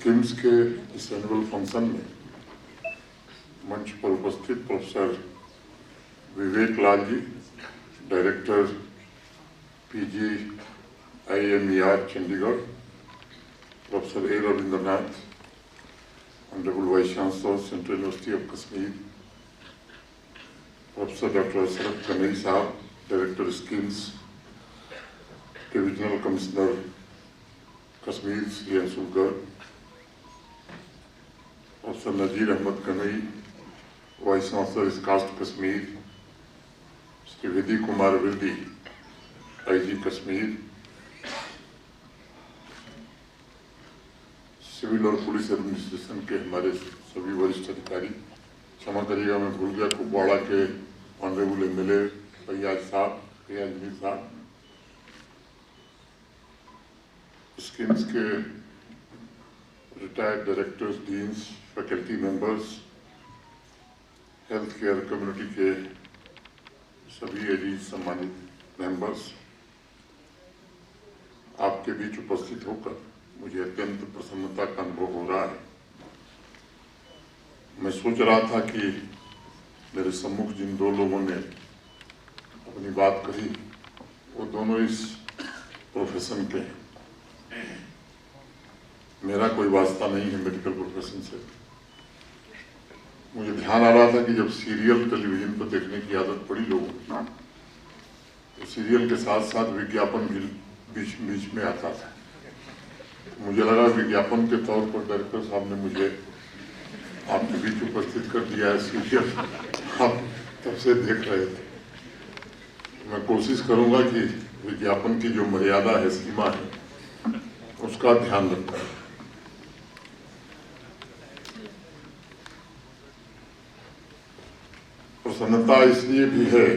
Schemes के इस annual function में मंच पर उपस्थित professor Vivek Lal ji, director PG IMER Chandigarh, professor A. Ravindranath, honourable vice chancellor central university of Kashmir, professor doctor Sharad Kanhai साहब, director schemes, divisional commissioner Kashmir Shri Anshulgarh, professor Nazir Ahmad Kanhai, vice chancellor SKUAST Kashmir, Shri Vidhi Kumar Virdi, IG Kashmir, civil और police administration के हमारे सभी वरिष्ठ अधिकारी, क्षमा करिएगा मैं भूल गया, कुपवाड़ा के ऑनरेबल MLA फैयाज मीर साहब, स्किम्स के retired directors, deans, faculty members, health care community के सभी एजीज सम्मानित मेंबर्स, आपके बीच उपस्थित होकर मुझे अत्यंत प्रसन्नता का अनुभव हो रहा है। मैं सोच रहा था कि मेरे सम्मुख जिन दो लोगों ने अपनी बात कही वो दोनों इस प्रोफेशन के हैं। मेरा कोई वास्ता नहीं है मेडिकल प्रोफेशन से। मुझे ध्यान आ रहा था कि जब सीरियल टेलीविजन पर देखने की आदत पड़ी लोगों की, तो सीरियल के साथ साथ विज्ञापन भी बीच बीच में आता था। मुझे लगा विज्ञापन के तौर पर डायरेक्टर साहब ने मुझे आपके बीच उपस्थित कर दिया है, सीरियल आप तब से देख रहे थे। मैं कोशिश करूंगा कि विज्ञापन की जो मर्यादा है, सीमा है, उसका ध्यान रखूं। प्रसन्नता इसलिए भी है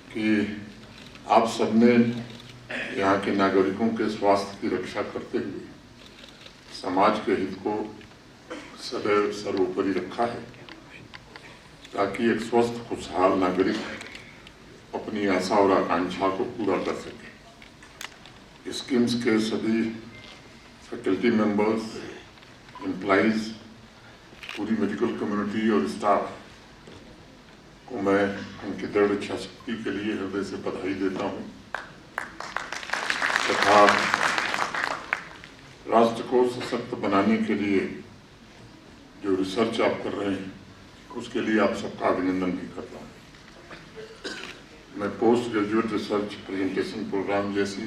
कि आप सबने यहाँ के नागरिकों के स्वास्थ्य की रक्षा करते हुए समाज के हित को सदैव सर्वोपरि रखा है, ताकि एक स्वस्थ खुशहाल नागरिक अपनी आशा और आकांक्षा को पूरा कर सके। स्कीम्स के सभी फैकल्टी मेंबर्स, एम्प्लॉइज, पूरी मेडिकल कम्युनिटी और स्टाफ को मैं उनकी दृढ़ इच्छा शक्ति के लिए हृदय से बधाई देता हूँ तथा राष्ट्र को सशक्त बनाने के लिए जो रिसर्च आप कर रहे हैं उसके लिए आप सबका अभिनंदन भी करता हूँ। मैं post graduate research presentation programme जैसी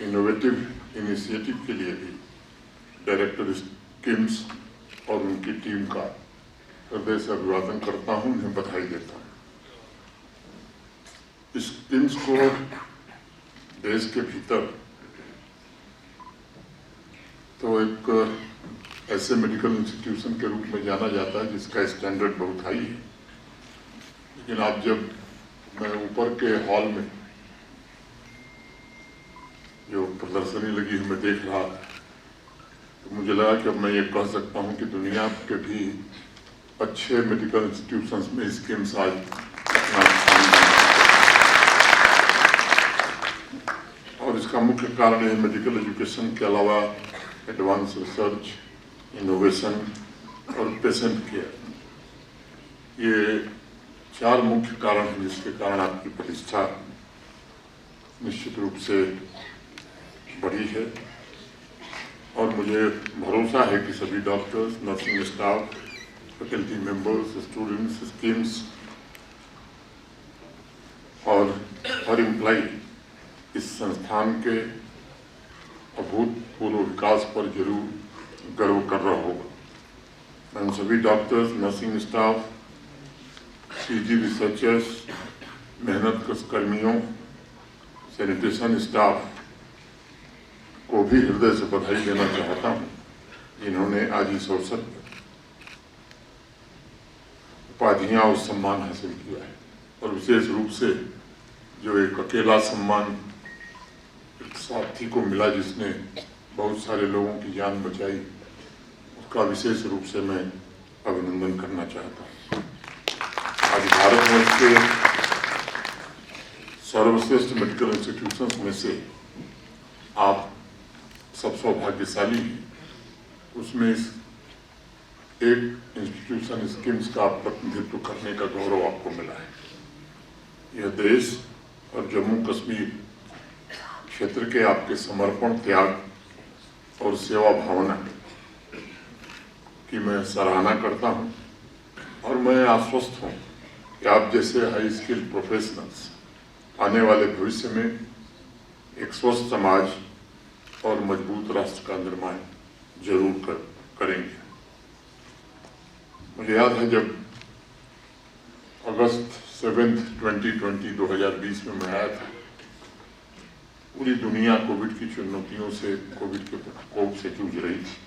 इनोवेटिव इनिशिएटिव के लिए भी डायरेक्टर स्कीम्स और उनकी टीम का हृदय से अभिवादन करता हूँ, उन्हें बधाई देता हूँ। स्कीम्स को देश के भीतर तो एक ऐसे मेडिकल इंस्टीट्यूशन के रूप में जाना जाता है जिसका स्टैंडर्ड बहुत हाई है, लेकिन आप जब मैं ऊपर के हॉल में जो प्रदर्शनी लगी है मैं देख रहा था, तो मुझे लगा कि अब मैं ये कह सकता हूँ कि दुनिया के भी अच्छे मेडिकल इंस्टीट्यूशंस में स्कीम्स आज अपना स्थान बनाए। और इसका मुख्य कारण है मेडिकल एजुकेशन के अलावा एडवांस रिसर्च, इनोवेशन और पेशेंट केयर। ये चार मुख्य कारण हैं जिसके कारण आपकी प्रतिष्ठा निश्चित रूप से बढ़ी है। और मुझे भरोसा है कि सभी doctors, nursing staff, faculty members, students, schemes और हर एम्प्लॉई इस संस्थान के अभूतपूर्व विकास पर जरूर गर्व कर रहा होगा। मैं उन सभी doctors, nursing staff, PG researchers, मेहनत कश कर्मियों, सैनिटेशन स्टाफ को भी हृदय से बधाई देना चाहता हूँ, जिन्होंने आज इस अवसर पर उपाधियाँ और सम्मान हासिल किया है। और विशेष रूप से जो एक अकेला सम्मान एक साथी को मिला जिसने बहुत सारे लोगों की जान बचाई, उसका विशेष रूप से मैं अभिनंदन करना चाहता हूँ। आज भारतवर्ष के सर्वश्रेष्ठ मेडिकल इंस्टीट्यूशंस में से आप सब सौभाग्यशाली हैं, उसमें इस एक इंस्टीट्यूशन स्कीम्स का प्रतिनिधित्व करने का गौरव आपको मिला है। यह देश और जम्मू कश्मीर क्षेत्र के आपके समर्पण, त्याग और सेवा भावना की मैं सराहना करता हूं और मैं आश्वस्त हूं कि आप जैसे हाई स्किल्ड प्रोफेशनल्स आने वाले भविष्य में एक स्वस्थ समाज और मजबूत राष्ट्र का निर्माण जरूर करेंगे। मुझे याद है जब अगस्त 7, 2020 में मैं आया था, पूरी दुनिया कोविड की चुनौतियों से, कोविड के प्रकोप से जूझ रही थी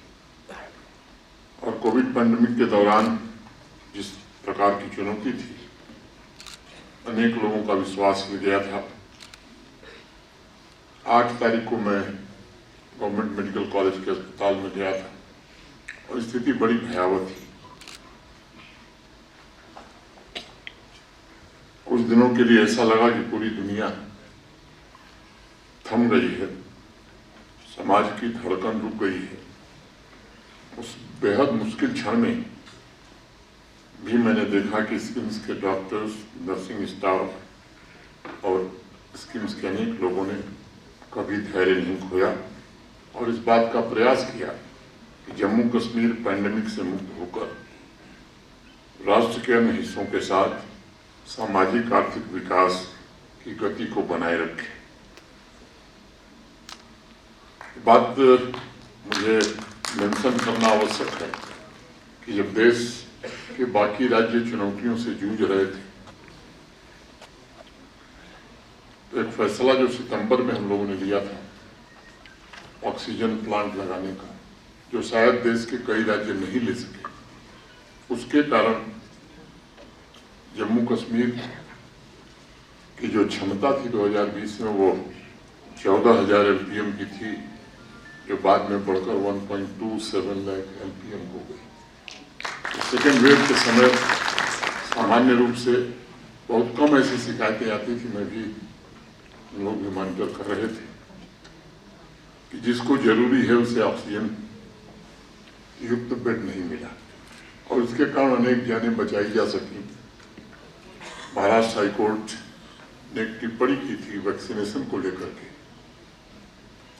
और कोविड पैंडेमिक के दौरान जिस प्रकार की चुनौती थी, अनेक लोगों का विश्वास हिल गया था। 8 तारीख को मैं गवर्नमेंट मेडिकल कॉलेज के अस्पताल में गया था और स्थिति बड़ी भयावह थी। कुछ दिनों के लिए ऐसा लगा कि पूरी दुनिया थम गई है, समाज की धड़कन रुक गई है। उस बेहद मुश्किल क्षण में भी मैंने देखा कि स्किम्स के डॉक्टर्स, नर्सिंग स्टाफ और स्किम्स के अनेक लोगों ने कभी धैर्य नहीं खोया और इस बात का प्रयास किया कि जम्मू कश्मीर पैंडेमिक से मुक्त होकर राष्ट्र के अन्य हिस्सों के साथ सामाजिक आर्थिक विकास की गति को बनाए रखे। बात मुझे मेंशन करना आवश्यक है कि जब देश के बाकी राज्य चुनौतियों से जूझ रहे थे, तो एक फैसला जो सितंबर में हम लोगों ने लिया था ऑक्सीजन प्लांट लगाने का, जो शायद देश के कई राज्य नहीं ले सके, उसके कारण जम्मू कश्मीर की जो क्षमता थी 2020 में वो 14,000 LPM की थी, जो बाद में बढ़कर 1.27 लाख LPM हो गई। सेकेंड वेव के समय सामान्य रूप से बहुत कम ऐसी शिकायतें आती थी, मैं भी लोग भी मॉनिटर कर रहे थे कि जिसको जरूरी है उसे ऑक्सीजन युक्त बेड नहीं मिला और इसके कारण अनेक जानें बचाई जा सकी। महाराष्ट्र हाईकोर्ट ने एक टिप्पणी की थी वैक्सीनेशन को लेकर के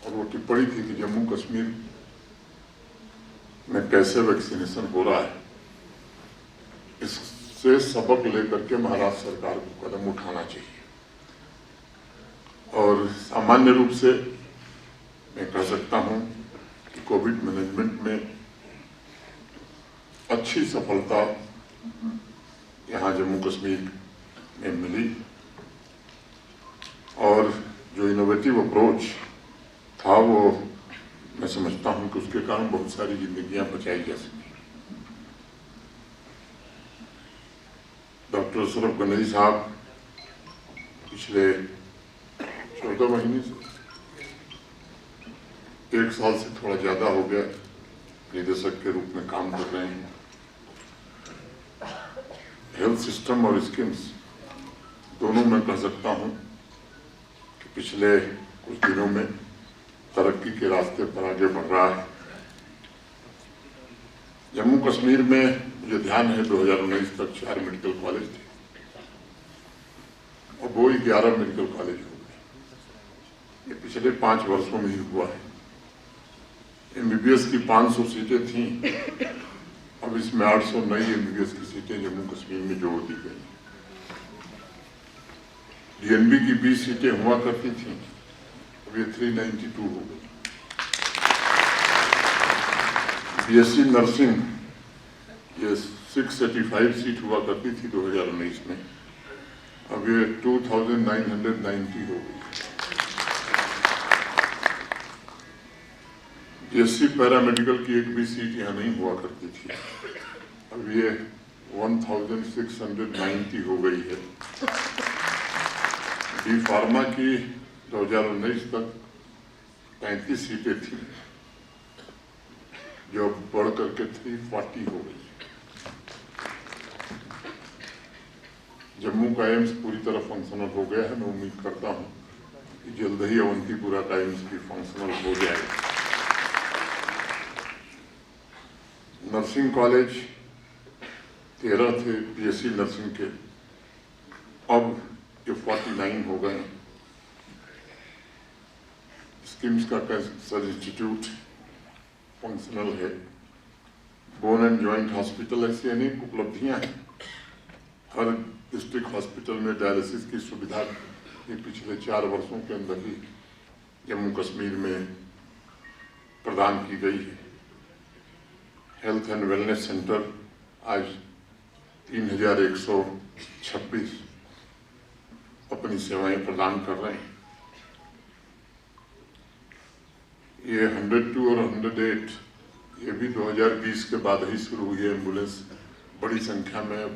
और वो टिप्पणी थी कि जम्मू कश्मीर में कैसे वैक्सीनेशन हो रहा है, इससे सबक लेकर के महाराष्ट्र सरकार को कदम उठाना चाहिए। और सामान्य रूप से मैं कह सकता हूं कि कोविड मैनेजमेंट में अच्छी सफलता यहां जम्मू कश्मीर में मिली और जो इनोवेटिव अप्रोच था वो मैं समझता हूं कि उसके कारण बहुत सारी जिंदगियां बचाई जा सकी। डॉक्टर अशरफ गनई साहब पिछले 14 महीने से, 1 साल से थोड़ा ज्यादा हो गया, निदेशक के रूप में काम कर रहे हैं। हेल्थ सिस्टम और स्कीम्स दोनों मैं कह सकता हूं कि पिछले कुछ दिनों में तरक्की के रास्ते पर आगे बढ़ रहा है। जम्मू कश्मीर में मुझे ध्यान है 2019 तक 4 मेडिकल कॉलेज थे और वो ही 11 मेडिकल कॉलेज हो गए। ये पिछले 5 वर्षों में ही हुआ है। MBBS की 500 सीटें थीं, अब इसमें 800 नई MBBS की सीटें जम्मू कश्मीर में जोड़ दी गई। DNB की 20 सीटें हुआ करती थीं, अब ये 392 हो गई। BSc नर्सिंग ये 685 सीट हुआ करती थी 2019 में, अब ये 2990 हो गई। BSc पैरामेडिकल की एक भी सीट यहाँ नहीं हुआ करती थी, अब ये 1690 हो गई है। डी फार्मा की 2019 तक 35 सीटें थी, जो बढ़ करके 340 हो गई। जम्मू का एम्स पूरी तरह फंक्शनल हो गया है। मैं उम्मीद करता हूं कि जल्द ही अवंतीपुरा का एम्स भी फंक्शनल हो जाएगा। नर्सिंग कॉलेज 13 थे बीएससी नर्सिंग के, अब ये 49 हो गए। स्किम्स का कैंसर इंस्टीट्यूट फंक्शनल है। बोन एंड जॉइंट हॉस्पिटल, ऐसी अनेक उपलब्धियां हैं। हर डिस्ट्रिक्ट हॉस्पिटल में डायलिसिस की सुविधा ये पिछले 4 वर्षों के अंदर ही जम्मू कश्मीर में प्रदान की गई है। हेल्थ एंड वेलनेस सेंटर आज 3126 अपनी सेवाएं प्रदान कर रहे हैं। ये 102 और 108 ये भी 2020 के बाद ही शुरू हुई है एम्बुलेंस। बड़ी संख्या में अब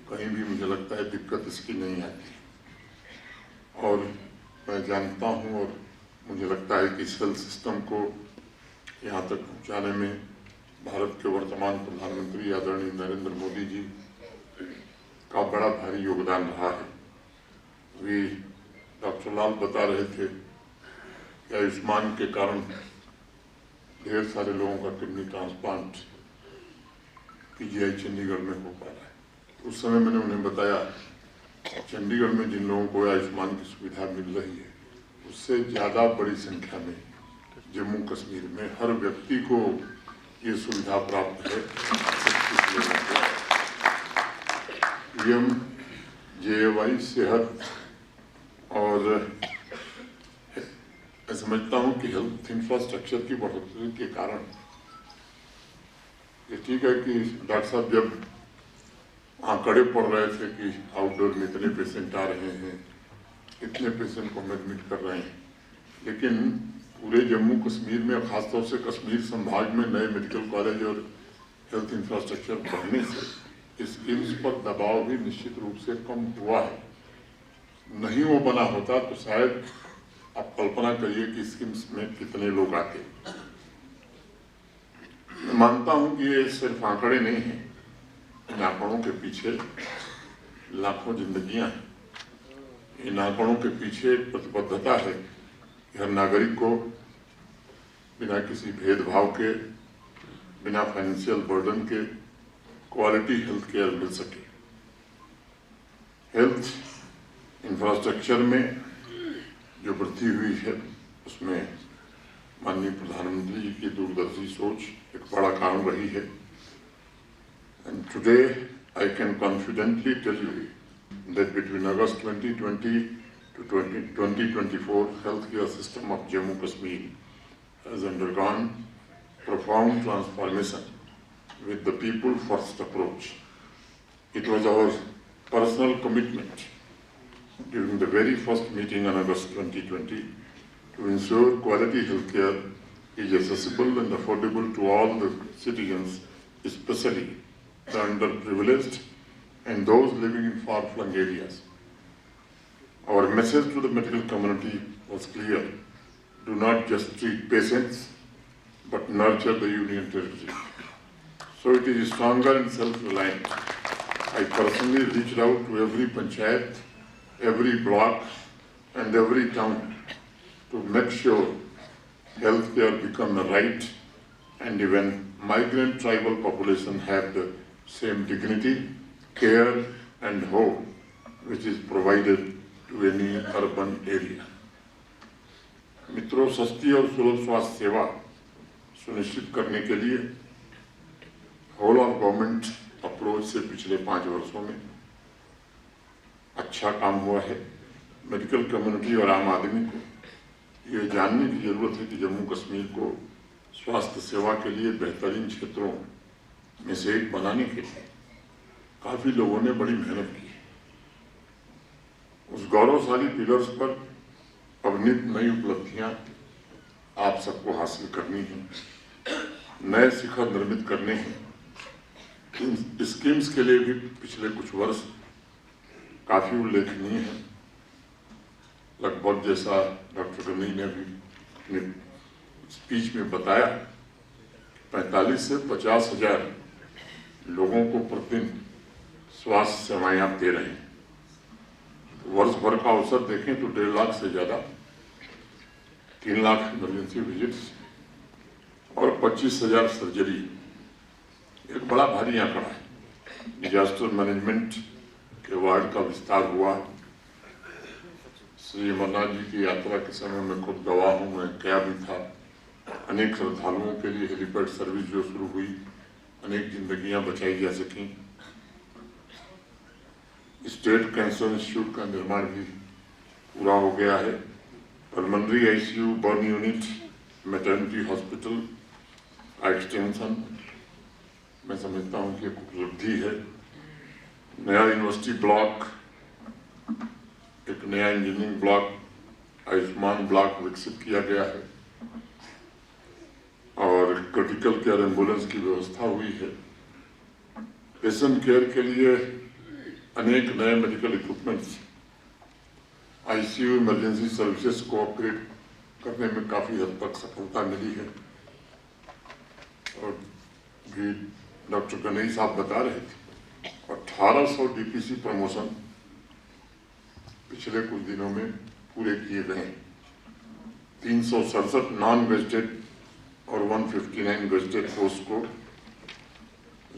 कहीं भी मुझे लगता है दिक्कत इसकी नहीं आती। और मैं जानता हूँ और मुझे लगता है कि इस हेल्थ सिस्टम को यहाँ तक पहुँचाने में भारत के वर्तमान प्रधानमंत्री आदरणीय नरेंद्र मोदी जी का बड़ा भारी योगदान रहा है। अभी डॉक्टर लाल बता रहे थे कि आयुष्मान के कारण ढेर सारे लोगों का किडनी ट्रांसप्लांट पीजीआई चंडीगढ़ में हो पा रहा है। उस समय मैंने उन्हें बताया चंडीगढ़ में जिन लोगों को आयुष्मान की सुविधा मिल रही है उससे ज़्यादा बड़ी संख्या में जम्मू कश्मीर में हर व्यक्ति को ये सुविधा प्राप्त है। PMJAY सेहत, और मैं समझता हूँ कि हेल्थ इंफ्रास्ट्रक्चर की बढ़ोतरी के कारण ये ठीक है कि डॉक्टर साहब जब आंकड़े पढ़ रहे थे कि आउटडोर में इतने पेशेंट आ रहे हैं, इतने पेशेंट को हम एडमिट कर रहे हैं, लेकिन पूरे जम्मू कश्मीर में खासतौर से कश्मीर संभाग में नए मेडिकल कॉलेज और हेल्थ इंफ्रास्ट्रक्चर बढ़ने से स्कीम्स पर दबाव भी निश्चित रूप से कम हुआ है। नहीं वो बना होता तो शायद आप कल्पना करिए कि स्कीम्स में कितने लोग आते। मैं मानता हूं कि ये सिर्फ आंकड़े नहीं हैं, इन आंकड़ों के पीछे लाखों जिंदगियां हैं। इन आंकड़ों के पीछे प्रतिबद्धता है कि हर नागरिक को बिना किसी भेदभाव के, बिना फाइनेंशियल बर्डन के क्वालिटी हेल्थ केयर मिल सके। हेल्थ इंफ्रास्ट्रक्चर में जो वृद्धि हुई है उसमें माननीय प्रधानमंत्री जी की दूरदर्शी सोच एक बड़ा कारण रही है। And today I can confidently tell you that between August 2020 to 2024, healthcare system of Jammu Kashmir has undergone profound transformation with the people first approach. It was our personal commitment during the very first meeting on August 2020 to ensure quality healthcare is accessible and affordable to all the citizens, especially the underprivileged and those living in far-flung areas. Our message to the medical community was clear: do not just treat patients, but nurture the union territory. So it is stronger and self-reliant. I personally reached out to every panchayat, every block, and every town to make sure healthcare become a right, and even migrant tribal population have the same dignity, care, and hope which is provided to any urban area. मित्रों, सस्ती और सुलभ स्वास्थ्य सेवा सुनिश्चित करने के लिए होल ऑफ गवर्नमेंट अप्रोच से पिछले 5 वर्षों में अच्छा काम हुआ है। मेडिकल कम्युनिटी और आम आदमी को ये जानने की जरूरत है कि जम्मू कश्मीर को स्वास्थ्य सेवा के लिए बेहतरीन क्षेत्रों में से एक बनाने के लिए काफी लोगों ने बड़ी मेहनत की है। उस गौरवशाली पिलर्स पर अब नित नई उपलब्धियां आप सबको हासिल करनी है, नए शिखर निर्मित करने हैं। इन स्कीम्स के लिए भी पिछले कुछ वर्ष काफी उल्लेखनीय है। लगभग जैसा डॉक्टर गनी ने भी अपने स्पीच में बताया, 45 से 50 हजार लोगों को प्रतिदिन स्वास्थ्य सेवाएं आप दे रहे हैं। वर्ष भर का अवसर देखें तो 1.5 लाख से ज्यादा, 3 लाख इमरजेंसी विजिट्स और 25,000 सर्जरी एक बड़ा भारी आंकड़ा है। डिजास्टर मैनेजमेंट के वार्ड का विस्तार हुआ। श्री अमरनाथ जी की यात्रा के समय मैं खुद गवाह हूँ, मैं गया भी था। अनेक श्रद्धालुओं के लिए हेलीपैड सर्विस जो शुरू हुई, अनेक जिंदगियां बचाई जा सकी। स्टेट कैंसर इंस्टीट्यूट का निर्माण भी पूरा हो गया है। Pulmonary ICU, burn unit, maternity hospital का एक्सटेंशन मैं समझता हूँ कि एक उपलब्धि है। नया यूनिवर्सिटी ब्लॉक, एक नया इंजीनियरिंग ब्लॉक, आयुष्मान ब्लॉक विकसित किया गया है और क्रिटिकल केयर एम्बुलेंस की व्यवस्था हुई है। पेशेंट केयर के लिए अनेक नए medical equipments, ICU emergency services को अपग्रेड करने में काफ़ी हद तक सफलता मिली है। और भी डॉक्टर गणेश साहब बता रहे थे, 1800 डीपीसी प्रमोशन पिछले कुछ दिनों में पूरे किए गए। 367 नॉन वेस्टेड और 159 वेस्टेड पोस्ट को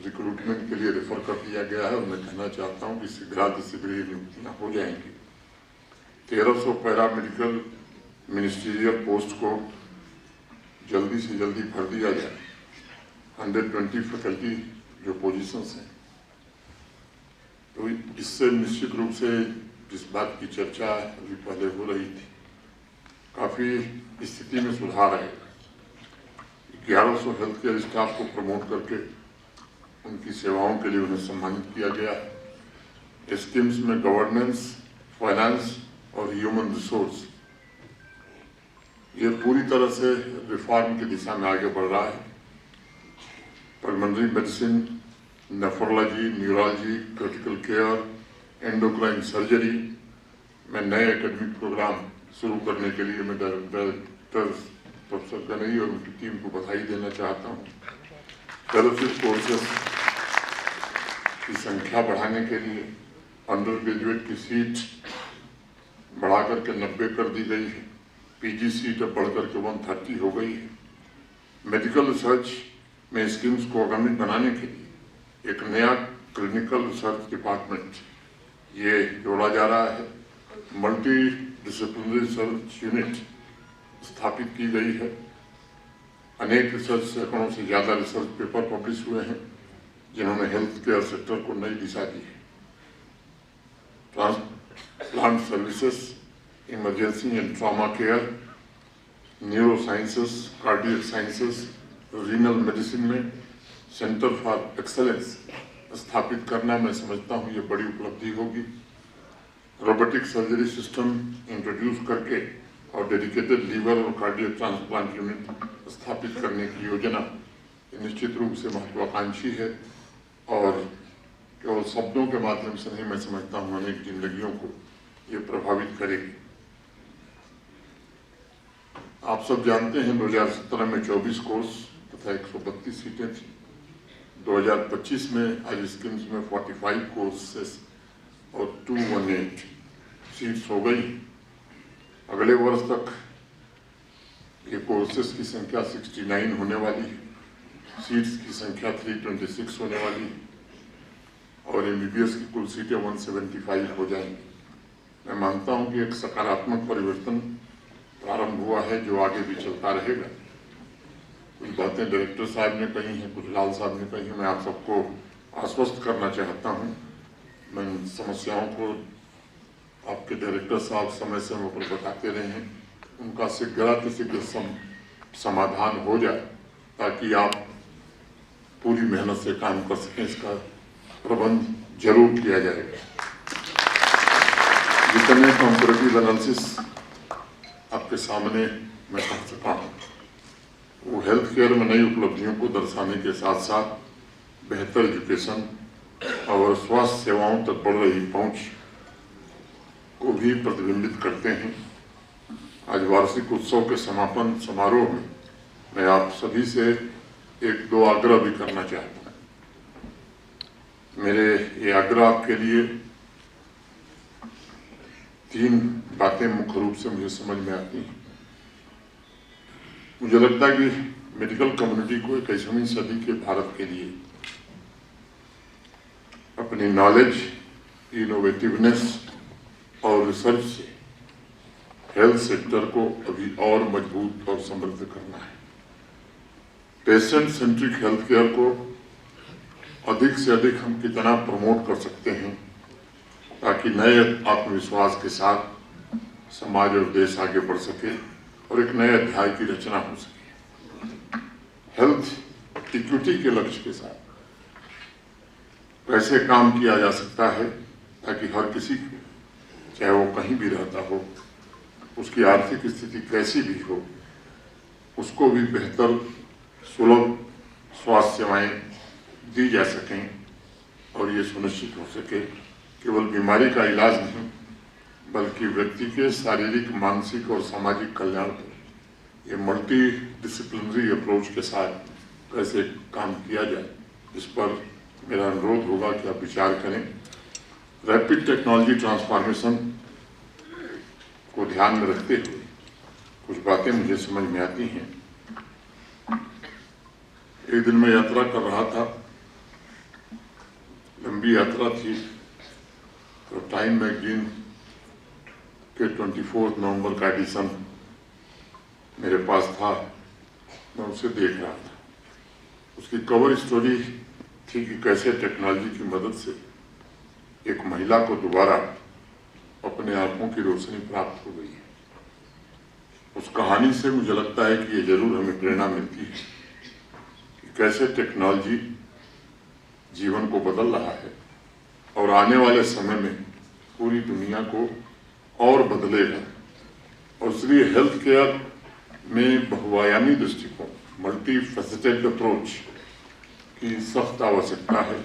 रिक्रूटमेंट के लिए रेफर कर दिया गया है। और मैं कहना चाहता हूं कि शीघ्र नियुक्तियां हो जाएंगी। 1300 पैरामेडिकल मिनिस्ट्रियल पोस्ट को जल्दी से जल्दी भर दिया जाए। 120 फैकल्टी जो पोजीशंस हैं, तो इससे निश्चित रूप से जिस बात की चर्चा अभी पहले हो रही थी, काफ़ी स्थिति में सुधार आएगा। 1100 हेल्थ केयर स्टाफ को प्रमोट करके उनकी सेवाओं के लिए उन्हें सम्मानित किया गया। स्कीम्स में गवर्नेंस, फाइनेंस और ह्यूमन रिसोर्स, ये पूरी तरह से रिफॉर्म की दिशा में आगे बढ़ रहा है। Pulmonary medicine, nephrology, neurology, critical care, endocrine surgery में नए एकेडमिक प्रोग्राम शुरू करने के लिए मैं डायरेक्टर प्रोफेसर गणेश और उनकी टीम को बधाई देना चाहता हूँ। फेलोशिप कोर्सेस की संख्या बढ़ाने के लिए अंडर ग्रेजुएट की सीट बढ़ा करके 90 कर दी गई है। पीजी सीट अब बढ़ करके 130 हो गई है। मेडिकल रिसर्च में स्कीम्स को आगामी बनाने के लिए एक नया क्लिनिकल रिसर्च डिपार्टमेंट ये जोड़ा जा रहा है। मल्टी डिसिप्लिनरी रिसर्च यूनिट स्थापित की गई है। अनेक रिसर्च सैकड़ों से ज़्यादा रिसर्च पेपर पब्लिश हुए हैं जिन्होंने हेल्थ केयर सेक्टर को नई दिशा दी है। Transplant services, emergency and trauma care, neuro sciences, cardiac sciences, renal medicine में सेंटर फॉर एक्सेलेंस स्थापित करना मैं समझता हूँ ये बड़ी उपलब्धि होगी। रोबोटिक सर्जरी सिस्टम इंट्रोड्यूस करके और डेडिकेटेड लीवर और कार्डियक ट्रांसप्लांट यूनिट स्थापित करने की योजना निश्चित रूप से महत्वाकांक्षी है और केवल शब्दों के माध्यम से नहीं, मैं समझता हूँ अनेक जिंदगियों को ये प्रभावित करेगी। आप सब जानते हैं 2017 में 24 कोर्स तथा 132 सीटें थी। 2025 में आज स्कीम्स में 45 कोर्सेस और 218 सीट्स हो गई। अगले वर्ष तक ये कोर्सेस की संख्या 69 होने वाली है, सीट्स की संख्या 326 होने वाली है और एमबीबीएस की कुल सीटें 175 हो जाएंगी। मैं मानता हूं कि एक सकारात्मक परिवर्तन प्रारंभ हुआ है जो आगे भी चलता रहेगा। कुछ बातें डायरेक्टर साहब ने कही हैं, कुछ लाल साहब ने कही हैं। मैं आप सबको आश्वस्त करना चाहता हूं, मैं समस्याओं को आपके डायरेक्टर साहब समय समय पर बताते रहे हैं, उनका शीघ्र समाधान हो जाए ताकि आप पूरी मेहनत से काम कर सकें। इसका प्रबंध जरूर किया जाएगा। जितने कंपैरेटिव एनालिसिस आपके सामने मैं कह सका हूँ वो हेल्थ केयर में नई उपलब्धियों को दर्शाने के साथ साथ बेहतर एजुकेशन और स्वास्थ्य सेवाओं तक बढ़ रही पहुंच को भी प्रतिबिंबित करते हैं। आज वार्षिक उत्सव के समापन समारोह में मैं आप सभी से एक दो आग्रह भी करना चाहता हूँ। मेरे ये आग्रह आपके लिए 3 बातें मुख्य रूप से मुझे समझ में आती हैं। मुझे लगता है कि मेडिकल कम्युनिटी को 21वीं सदी के भारत के लिए अपनी नॉलेज, इनोवेटिवनेस और रिसर्च से हेल्थ सेक्टर को अभी और मजबूत और समृद्ध करना है। पेशेंट सेंट्रिक हेल्थ केयर को अधिक से अधिक हम कितना प्रमोट कर सकते हैं ताकि नए आत्मविश्वास के साथ समाज और देश आगे बढ़ सके और एक नए अध्याय की रचना हो सके। हेल्थ इक्विटी के लक्ष्य के साथ कैसे काम किया जा सकता है ताकि हर किसी को, चाहे वो कहीं भी रहता हो, उसकी आर्थिक स्थिति कैसी भी हो, उसको भी बेहतर सुलभ स्वास्थ्य सेवाएं दी जा सकें और ये सुनिश्चित हो सके केवल बीमारी का इलाज नहीं बल्कि व्यक्ति के शारीरिक, मानसिक और सामाजिक कल्याण पर ये मल्टी डिसिप्लिनरी अप्रोच के साथ कैसे काम किया जाए, इस पर मेरा अनुरोध होगा कि आप विचार करें। रैपिड टेक्नोलॉजी ट्रांसफॉर्मेशन को ध्यान में रखते हुए कुछ बातें मुझे समझ में आती हैं। एक दिन मैं यात्रा कर रहा था, लंबी यात्रा थी, तो टाइम मैगजीन के 24 नवंबर का एडिशन मेरे पास था, मैं उसे देख रहा था। उसकी कवर स्टोरी थी कि कैसे टेक्नोलॉजी की मदद से एक महिला को दोबारा अपने आंखों की रोशनी प्राप्त हो गई है। उस कहानी से मुझे लगता है कि ये जरूर हमें प्रेरणा मिलती है कि कैसे टेक्नोलॉजी जीवन को बदल रहा है और आने वाले समय में पूरी दुनिया को और बदलेगा। और इसलिए हेल्थ केयर में बहुआयामी दृष्टिकोण, मल्टी फेसेटेड अप्रोच की सख्त आवश्यकता है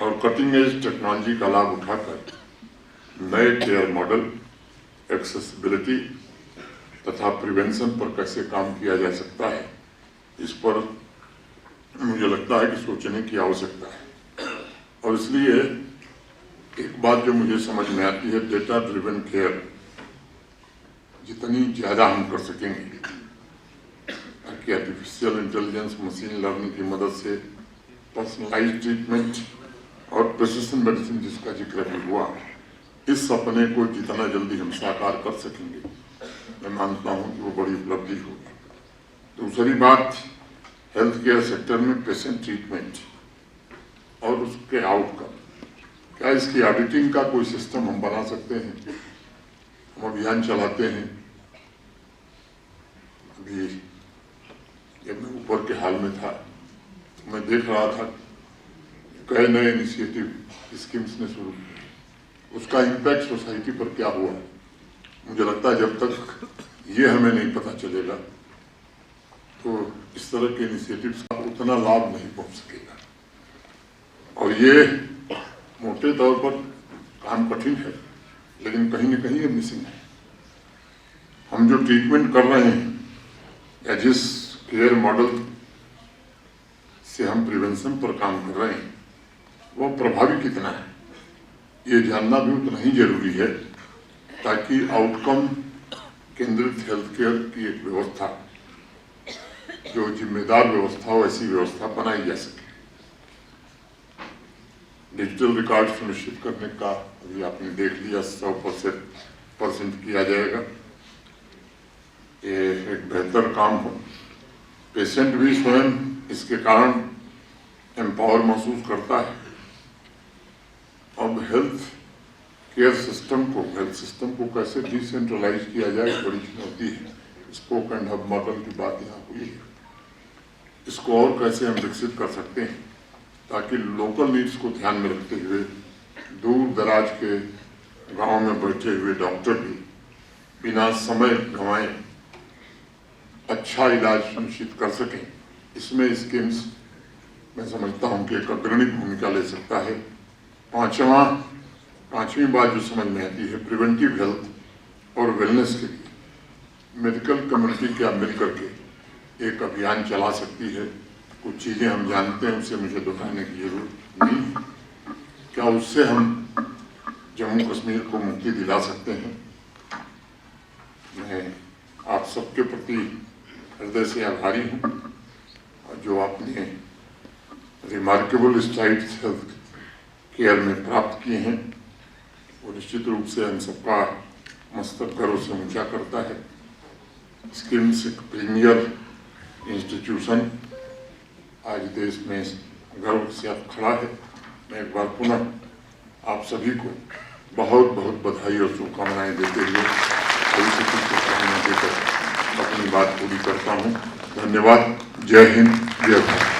और कटिंग एज टेक्नोलॉजी का लाभ उठाकर नए केयर मॉडल, एक्सेसिबिलिटी तथा प्रिवेंशन पर कैसे काम किया जा सकता है, इस पर मुझे लगता है कि सोचने की आवश्यकता है। और इसलिए एक बात जो मुझे समझ में आती है, डेटा ड्रिवन केयर जितनी ज़्यादा हम कर सकेंगे ताकि आर्टिफिशियल इंटेलिजेंस, मशीन लर्निंग की मदद से पर्सनलाइज्ड ट्रीटमेंट और प्रिसिशन मेडिसिन जिसका जिक्र भी हुआ, इस सपने को जितना जल्दी हम साकार कर सकेंगे, मैं मानता हूँ कि वो बड़ी उपलब्धि होगी। दूसरी बात, हेल्थ केयर सेक्टर में पेशेंट ट्रीटमेंट और उसके आउटकम, क्या इसकी ऑडिटिंग का कोई सिस्टम हम बना सकते हैं? हम अभियान चलाते हैं। अभी जब मैं ऊपर के हाल में था, मैं देख रहा था कई नए इनिशिएटिव स्कीम्स ने शुरू किए, उसका इम्पैक्ट सोसाइटी पर क्या हुआ। मुझे लगता है जब तक ये हमें नहीं पता चलेगा तो इस तरह के इनिशिएटिव्स का उतना लाभ नहीं पहुंच सकेगा। और ये मोटे तौर पर काम कठिन है, लेकिन कहीं न कहीं ये मिसिंग है। हम जो ट्रीटमेंट कर रहे हैं या जिस केयर मॉडल से हम प्रिवेंशन पर काम कर रहे हैं, वो प्रभावी कितना है, ये जानना भी उतना ही जरूरी है ताकि आउटकम केंद्रित हेल्थ केयर की एक व्यवस्था, जो जिम्मेदार व्यवस्था हो, ऐसी व्यवस्था बनाई जा सके। डिजिटल रिकॉर्ड सुनिश्चित करने का अभी आपने देख लिया, 100% किया जाएगा। ये एक बेहतर काम हो, पेशेंट भी स्वयं इसके कारण एम्पावर महसूस करता है। अब हेल्थ सिस्टम को कैसे डिसेंट्रलाइज किया जाए, बड़ी चुनौती है। स्पोक एंड हब मॉडल की बात यहाँ हुई है, इसको और कैसे हम विकसित कर सकते हैं ताकि लोकल नीड्स को ध्यान में रखते हुए दूर दराज के गांव में बैठे हुए डॉक्टर भी बिना समय गंवाए अच्छा इलाज सुनिश्चित कर सकें। इसमें स्कीम्स मैं समझता हूँ कि एक अग्रणी भूमिका ले सकता है। पांचवी बात जो समझ में आती है, प्रिवेंटिव हेल्थ और वेलनेस के लिए मेडिकल कम्युनिटी क्या मिल करके एक अभियान चला सकती है। कुछ चीज़ें हम जानते हैं, उसे मुझे दोहराने की जरूरत नहीं। क्या उससे हम जम्मू कश्मीर को मुक्ति दिला सकते हैं? मैं आप सबके प्रति हृदय से आभारी हूँ और जो आपने रिमार्केबल स्ट्राइड्स हेल्थ केयर में प्राप्त किए हैं, वो निश्चित रूप से हम सबका मस्तक गर्व से ऊंचा करता है। स्किम्स एक प्रीमियर इंस्टीट्यूशन आज देश में गर्व के साथ खड़ा है। मैं एक बार पुनः आप सभी को बहुत बहुत बधाई और शुभकामनाएं देते हुए भविष्य की शुभकामनाएं देकर अपनी बात पूरी करता हूं। धन्यवाद। जय हिंद, जय भारत।